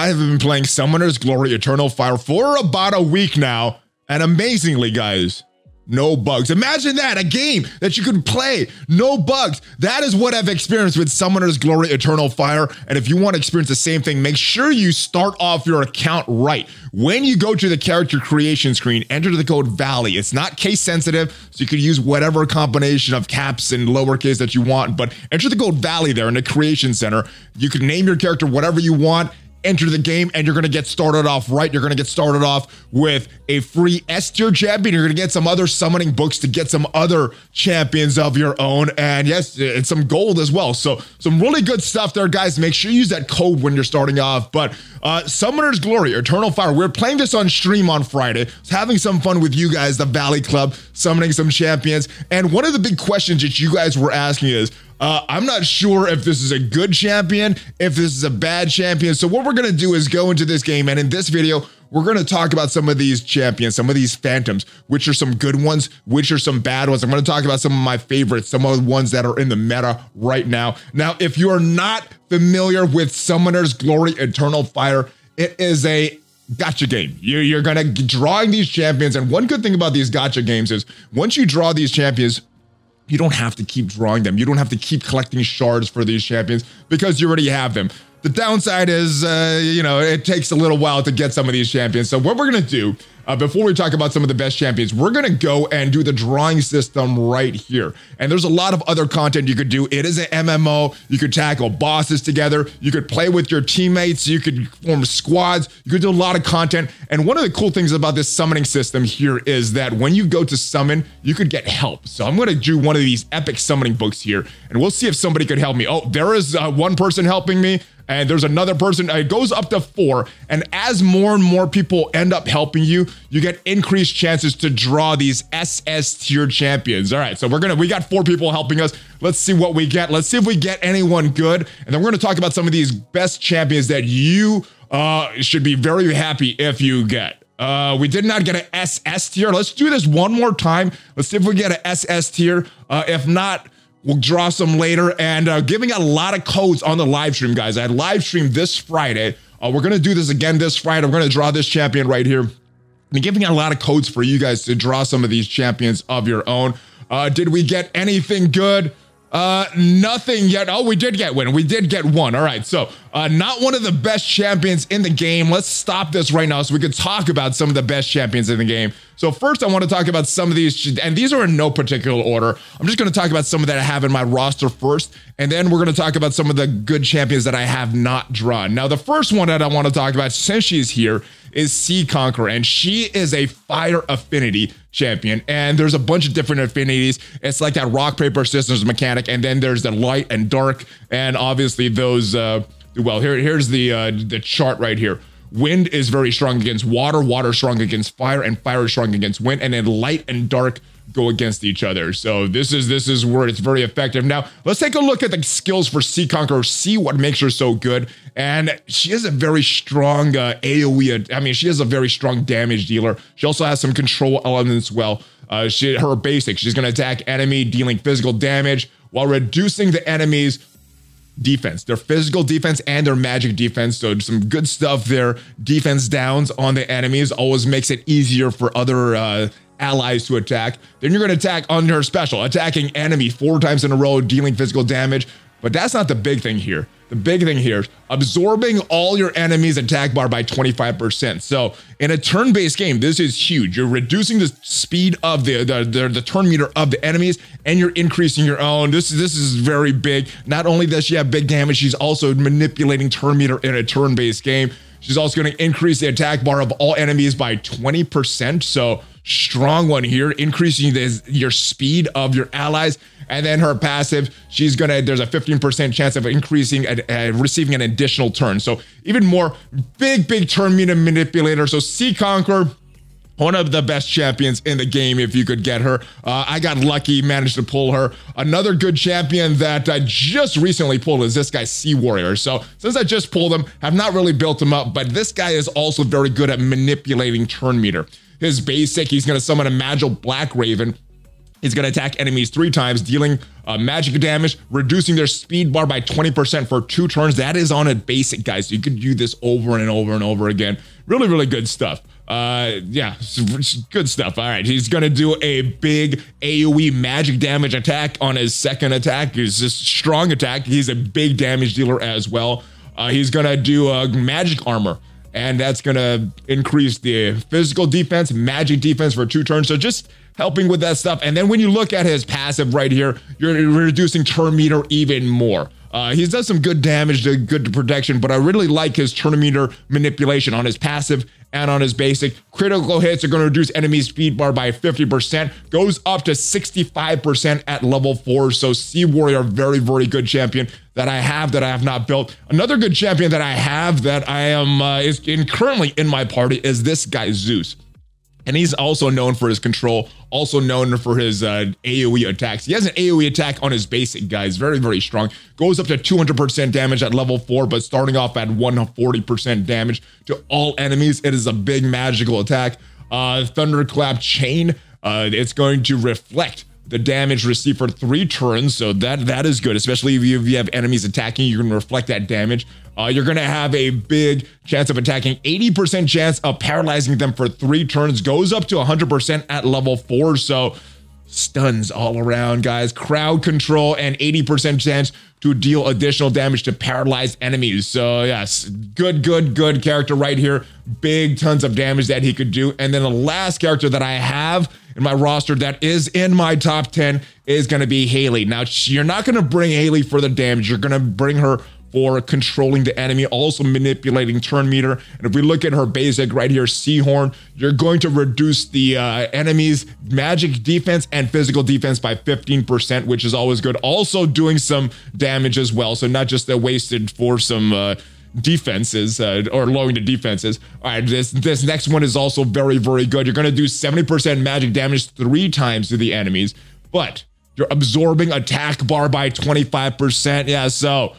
I have been playing Summoner's Glory Eternal Fire for about a week now, and amazingly, guys, no bugs. Imagine that, a game that you could play, no bugs. That is what I've experienced with Summoner's Glory Eternal Fire. And if you want to experience the same thing, make sure you start off your account right. When you go to the character creation screen, enter the code Valley. It's not case sensitive, so you could use whatever combination of caps and lowercase that you want, but enter the code Valley there in the creation center. You can name your character whatever you want. Enter the game, and you're going to get started off right. You're going to get started off with a free S-tier champion. You're going to get some other summoning books to get some other champions of your own. And yes, it's some gold as well. So some really good stuff there, guys. Make sure you use that code when you're starting off. But Summoner's Glory, Eternal Fire. We're playing this on stream on Friday. I was having some fun with you guys, the Valley Club, summoning some champions. And one of the big questions that you guys were asking is, I'm not sure if this is a good champion, if this is a bad champion. So what we're going to do is go into this game, and in this video, we're going to talk about some of these champions, some of these phantoms, which are some good ones, which are some bad ones. I'm going to talk about some of my favorites, some of the ones that are in the meta right now. Now, if you are not familiar with Summoner's Glory Eternal Fire, it is a gacha game. You're going to drawing these champions, and one good thing about these gacha games is once you draw these champions, you don't have to keep drawing them. You don't have to keep collecting shards for these champions because you already have them. The downside is, it takes a little while to get some of these champions. So what we're going to do, before we talk about some of the best champions, we're going to go and do the drawing system right here. And there's a lot of other content you could do. It is an MMO. You could tackle bosses together. You could play with your teammates. You could form squads. You could do a lot of content. And one of the cool things about this summoning system here is that when you go to summon, you could get help. So I'm going to do one of these epic summoning books here, and we'll see if somebody could help me. Oh, there is one person helping me. And there's another person. It goes up to 4. And as more and more people end up helping you, you get increased chances to draw these SS tier champions. All right, so we got 4 people helping us. Let's see what we get. Let's see if we get anyone good. And then we're going to talk about some of these best champions that you should be very happy if you get. We did not get an SS tier. Let's do this one more time. Let's see if we get an SS tier. If not, we'll draw some later, and giving out a lot of codes on the live stream, guys. I had live stream this Friday. We're going to do this again this Friday. We're going to draw this champion right here. I'm giving out a lot of codes for you guys to draw some of these champions of your own. Did we get anything good? Nothing yet. Oh, we did get one. We did get one. All right. So, not one of the best champions in the game. Let's stop this right now so we could talk about some of the best champions in the game. So first I want to talk about some of these, and these are in no particular order. I'm just going to talk about some that I have in my roster first, and then we're going to talk about some of the good champions that I have not drawn. Now, the first one that I want to talk about, since she's here, is Sea Conqueror, and she is a fire affinity champion, and there's a bunch of different affinities. It's like that rock, paper, scissors mechanic, and then there's the light and dark, and obviously those, well, here's the chart right here. Wind is very strong against water, water strong against fire, and fire is strong against wind, and then light and dark go against each other. So this is where it's very effective. Now, let's take a look at the skills for Sea Conqueror, see what makes her so good. And she has a very strong AoE. I mean, she has a very strong damage dealer. She also has some control elements as well. Her basic, she's going to attack enemy, dealing physical damage while reducing the enemy's defense, their physical defense and their magic defense. So some good stuff there. Defense downs on the enemies always makes it easier for other allies to attack. Then you're going to attack on her special, attacking enemy 4 times in a row, dealing physical damage. But that's not the big thing here. The big thing here is absorbing all your enemies' attack bar by 25%. So in a turn-based game, this is huge. You're reducing the speed of the turn meter of the enemies, and you're increasing your own. This is very big. Not only does she have big damage, she's also manipulating turn meter in a turn-based game. She's also going to increase the attack bar of all enemies by 20%. So strong one here, increasing your speed of your allies. And then her passive, there's a 15% chance of increasing, receiving an additional turn. So even more big turn meter manipulator. So Sea Conqueror, one of the best champions in the game if you could get her. I got lucky, managed to pull her. Another good champion that I just recently pulled is this guy, Sea Warrior. So since I just pulled him, have not really built him up, but this guy is also very good at manipulating turn meter. His basic, he's going to summon a magical Black Raven. He's going to attack enemies 3 times, dealing magic damage, reducing their speed bar by 20% for 2 turns. That is on a basic, guys. So you could do this over and over and over again. Really, really good stuff. Yeah, good stuff. All right, he's going to do a big AoE magic damage attack on his second attack. It's a strong attack. He's a big damage dealer as well. He's going to do magic armor, and that's going to increase the physical defense, magic defense for 2 turns. So just helping with that stuff. And then when you look at his passive right here, you're reducing turn meter even more. He does some good damage, good protection, but I really like his turn meter manipulation on his passive and on his basic. Critical hits are going to reduce enemy speed bar by 50%, goes up to 65% at level 4. So Sea Warrior, very, very good champion that I have not built. Another good champion that I have that I am currently in my party is this guy, Zeus. And he's also known for his control, also known for his AoE attacks. He has an AoE attack on his basic, guys. Very, very strong. Goes up to 200% damage at level 4, but starting off at 140% damage to all enemies. It is a big magical attack. Thunderclap Chain. It's going to reflect the damage received for 3 turns, so that is good, especially if you have enemies attacking. You're going to reflect that damage. You're going to have a big chance of attacking, 80% chance of paralyzing them for 3 turns, goes up to 100% at level 4, so stuns all around, guys. Crowd control and 80% chance to deal additional damage to paralyzed enemies. So yes, good character right here. Big tons of damage that he could do. And then the last character that I have in my roster that is in my top 10 is going to be Haley. Now, you're not going to bring Haley for the damage. You're going to bring her for controlling the enemy, also manipulating turn meter. And if we look at her basic right here, Seahorn, you're going to reduce the enemy's magic defense and physical defense by 15%, which is always good. Also doing some damage as well. So not just wasted for some defenses or lowering the defenses. All right, this next one is also very, very good. You're going to do 70% magic damage 3 times to the enemies, but you're absorbing attack bar by 25%. Yeah, so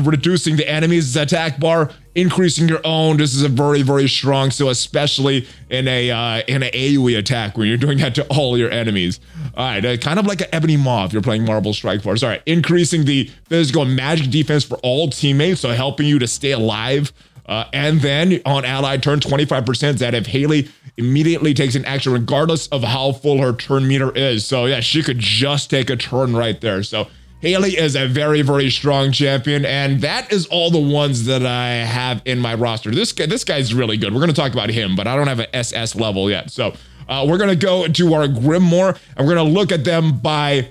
reducing the enemy's attack bar, increasing your own. This is a very, very strong. So especially in an AoE attack when you're doing that to all your enemies. All right, kind of like an Ebony Maw if you're playing Marvel Strike Force. All right, increasing the physical magic defense for all teammates, so helping you to stay alive. And then on allied turn, 25% that if Haley immediately takes an action regardless of how full her turn meter is. So yeah, she could just take a turn right there. So Haley is a very, very strong champion, and that is all the ones that I have in my roster. This guy's really good. We're going to talk about him, but I don't have an SS level yet. So we're going to go to our Grimoire, and we're going to look at them by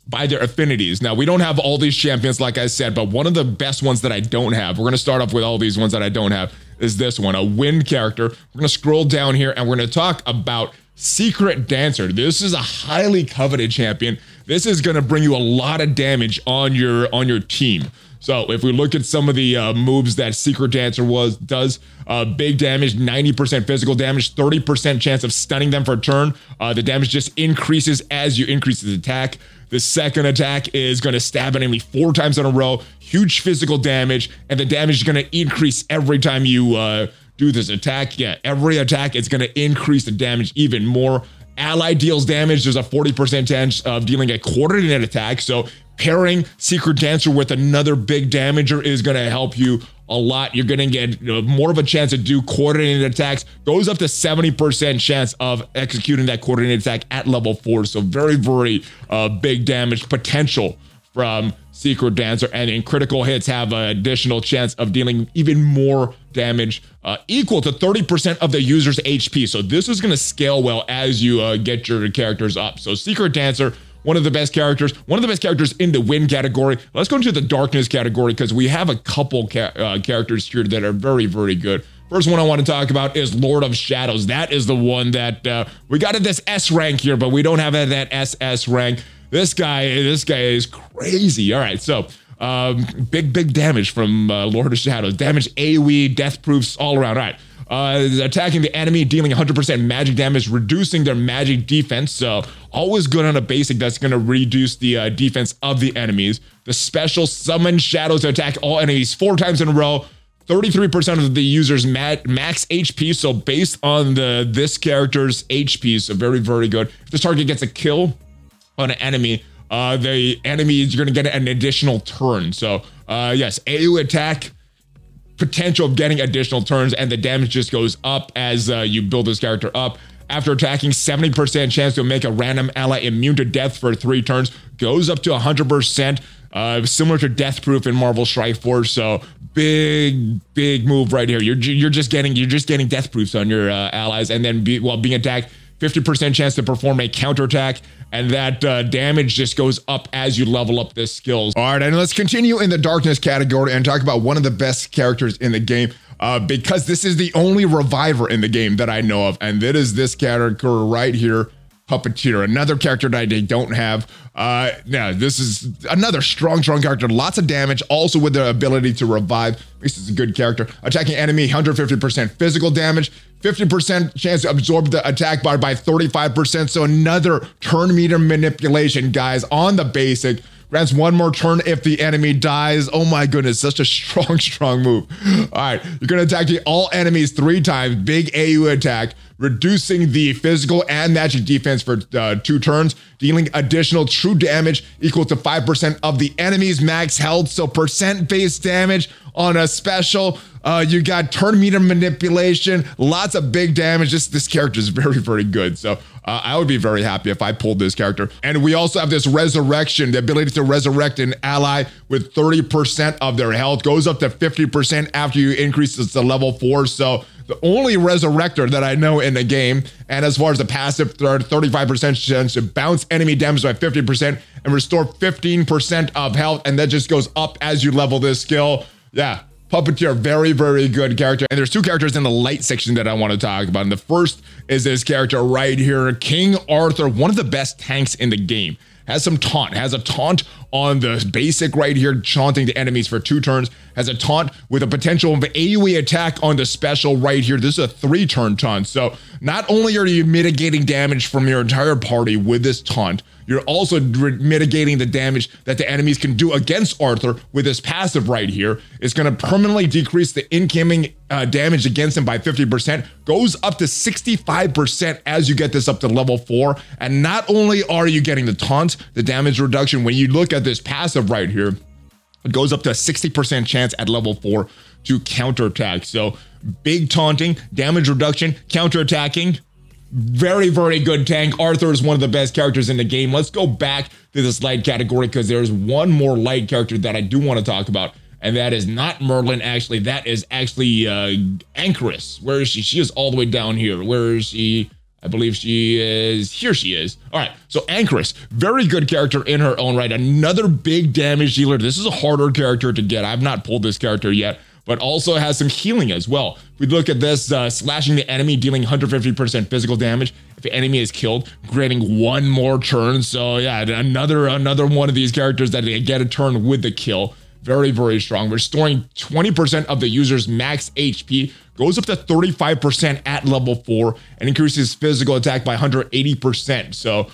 their affinities. Now, we don't have all these champions, like I said, but one of the best ones that I don't have, we're going to start off with all these ones that I don't have, is this one, a wind character. We're going to scroll down here, and we're going to talk about Secret Dancer. This is a highly coveted champion. This is going to bring you a lot of damage on your team. So if we look at some of the moves that Secret Dancer does, big damage, 90% physical damage, 30% chance of stunning them for a turn. The damage just increases as you increase the attack. The second attack is going to stab an enemy 4 times in a row, huge physical damage, and the damage is going to increase every time you do this attack. Yeah, every attack is going to increase the damage even more. Ally deals damage. There's a 40% chance of dealing a coordinated attack. So pairing Secret Dancer with another big damager is going to help you a lot. You're going to get more of a chance to do coordinated attacks. Goes up to 70% chance of executing that coordinated attack at level 4. So very, very big damage potential from Secret Dancer, and in critical hits have an additional chance of dealing even more damage, equal to 30% of the user's HP. So this is going to scale well as you get your characters up. So Secret Dancer, one of the best characters in the wind category. Let's go into the darkness category because we have a couple characters here that are very, very good. First one I want to talk about is Lord of Shadows. That is the one that we got at this S rank here, but we don't have that SS rank. This guy is crazy. All right, so big damage from Lord of Shadows. Damage, AoE, death proofs all around. All right, attacking the enemy, dealing 100% magic damage, reducing their magic defense. So always good on a basic that's going to reduce the defense of the enemies. The special, summon shadows to attack all enemies 4 times in a row. 33% of the user's max HP, so based on this character's HP, so very, very good. If this target gets a kill, on an enemy, the enemy is going to get an additional turn. So yes, AoE attack, potential of getting additional turns, and the damage just goes up as you build this character up. After attacking, 70% chance to make a random ally immune to death for 3 turns, goes up to 100%, similar to Death Proof in Marvel Strike Force. So big move right here. You're just getting Death Proofs on your allies, and then while being attacked, 50% chance to perform a counterattack, and that damage just goes up as you level up this skills. All right, and let's continue in the darkness category and talk about one of the best characters in the game, because this is the only reviver in the game that I know of, and that is this character right here, Puppeteer, another character that I don't have. Now, this is another strong character, lots of damage, also with the ability to revive. This is a good character. Attacking enemy, 150% physical damage, 50% chance to absorb the attack bar by 35%. So another turn meter manipulation, guys, on the basic. Grants 1 more turn if the enemy dies. Oh my goodness, such a strong move. All right, you're gonna attack all enemies 3 times, big AoE attack, reducing the physical and magic defense for 2 turns, dealing additional true damage equal to 5% of the enemy's max health. So percent-based damage on a special. You got turn meter manipulation, lots of big damage. This character is very good. So I would be very happy if I pulled this character. And we also have this resurrection, the ability to resurrect an ally with 30% of their health, goes up to 50% after you increase this to level 4. So the only resurrector that I know in the game. And as far as the passive, 35% chance to bounce enemy damage by 50% and restore 15% of health. And that just goes up as you level this skill. Yeah, Puppeteer, very good character. And there's 2 characters in the light section that I want to talk about. And the first is this character right here, King Arthur, one of the best tanks in the game. Has some taunt, has a taunt on the basic right here, taunting the enemies for 2 turns, has a taunt with a potential of an AoE attack on the special right here. This is a 3-turn taunt. So not only are you mitigating damage from your entire party with this taunt, you're also mitigating the damage that the enemies can do against Arthur with this passive right here. It's going to permanently decrease the incoming damage against him by 50%, goes up to 65% as you get this up to level 4. And not only are you getting the taunt, the damage reduction, when you look at this passive right here, it goes up to a 60% chance at level 4 to counterattack. So big taunting, damage reduction, counterattacking. Very good tank. Arthur is one of the best characters in the game. Let's go back to this light category because there's one more light character that I do want to talk about, and that is not Merlin. Actually, that is actually Anchoress. Where is she? She is all the way down here. Where is she? I believe she is, here she is. All right, so Anchoress, very good character in her own right. Another big damage dealer. This is a harder character to get. I've not pulled this character yet, but also has some healing as well. If we look at this, slashing the enemy, dealing 150% physical damage. If the enemy is killed, granting 1 more turn. So yeah, another one of these characters that they get a turn with the kill. Very strong. Restoring 20% of the user's max HP, goes up to 35% at level 4, and increases physical attack by 180%. So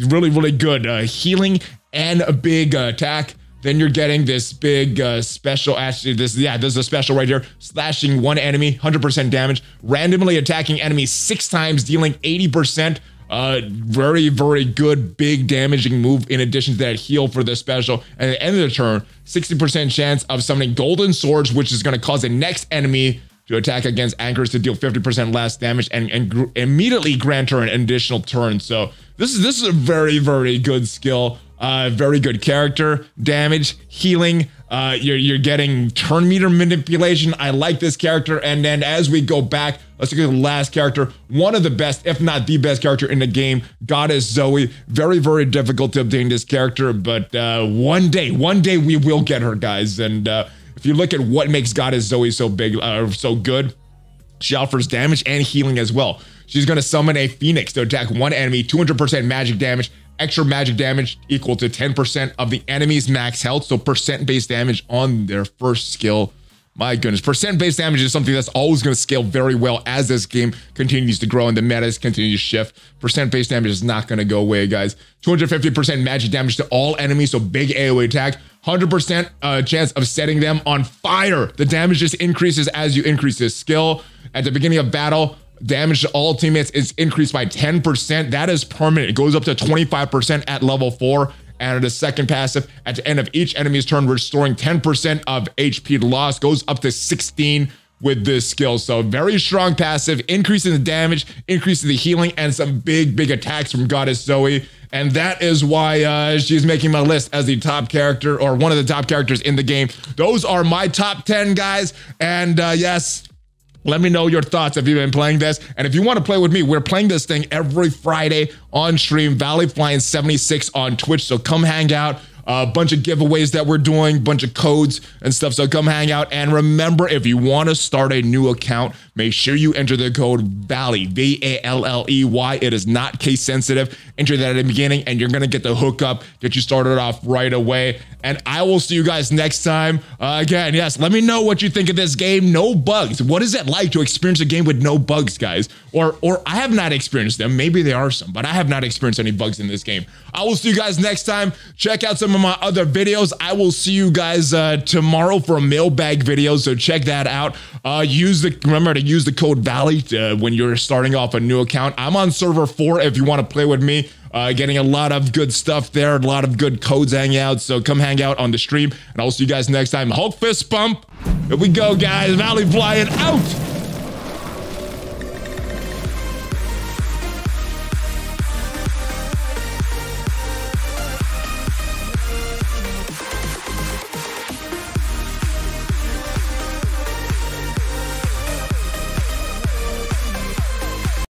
really good healing and a big attack. Then you're getting this big special. Actually, this is a special right here. Slashing 1 enemy, 100% damage. Randomly attacking enemies 6 times, dealing 80%. Very good, big damaging move in addition to that heal for the special. And at the end of the turn, 60% chance of summoning golden swords, which is going to cause the next enemy to attack against anchors to deal 50% less damage and immediately grant her an additional turn. So this is a very good skill. Very good character, damage, healing. You're getting turn meter manipulation. I like this character. And then as we go back, let's look at the last character. One of the best, if not the best character in the game, Goddess Zoe. Very difficult to obtain this character, but one day we will get her, guys. And if you look at what makes Goddess Zoe so big, so good, she offers damage and healing as well. She's going to summon a Phoenix to attack 1 enemy, 200% magic damage. Extra magic damage equal to 10% of the enemy's max health. So percent-based damage on their first skill. My goodness, percent-based damage is something that's always going to scale very well as this game continues to grow and the metas continue to shift. Percent-based damage is not going to go away, guys. 250% magic damage to all enemies, so big AoE attack. 100% chance of setting them on fire. The damage just increases as you increase this skill. At the beginning of battle, Damage to all teammates is increased by 10%. That is permanent. It goes up to 25% at level 4. And the second passive, at the end of each enemy's turn, restoring 10% of HP loss, goes up to 16 with this skill. So very strong passive, increasing the damage, increasing the healing, and some big attacks from Goddess Zoe. And that is why she's making my list as the top character, or one of the top characters in the game. Those are my top 10, guys. And yes, let me know your thoughts if you've been playing this. And if you want to play with me, we're playing this thing every Friday on stream, ValleyFlyin 76 on Twitch. So come hang out. A bunch of giveaways that we're doing, bunch of codes and stuff. So come hang out. And remember, if you want to start a new account, make sure you enter the code VALLEY, V-A-L-L-E-Y. It is not case sensitive. Enter that at the beginning and you're going to get the hookup, get you started off right away. And I will see you guys next time. Again, yes, let me know what you think of this game. No bugs. What is it like to experience a game with no bugs, guys? Or I have not experienced them. Maybe there are some, but I have not experienced any bugs in this game. I will see you guys next time. Check out some of my other videos. I will see you guys tomorrow for a mailbag video, so check that out. Remember to use the code VALLEY when you're starting off a new account. I'm on server 4 if you want to play with me. Getting a lot of good stuff there, a lot of good codes hanging out, so come hang out on the stream, and I'll see you guys next time. Hulk fist pump. Here we go, guys. ValleyFlyin out.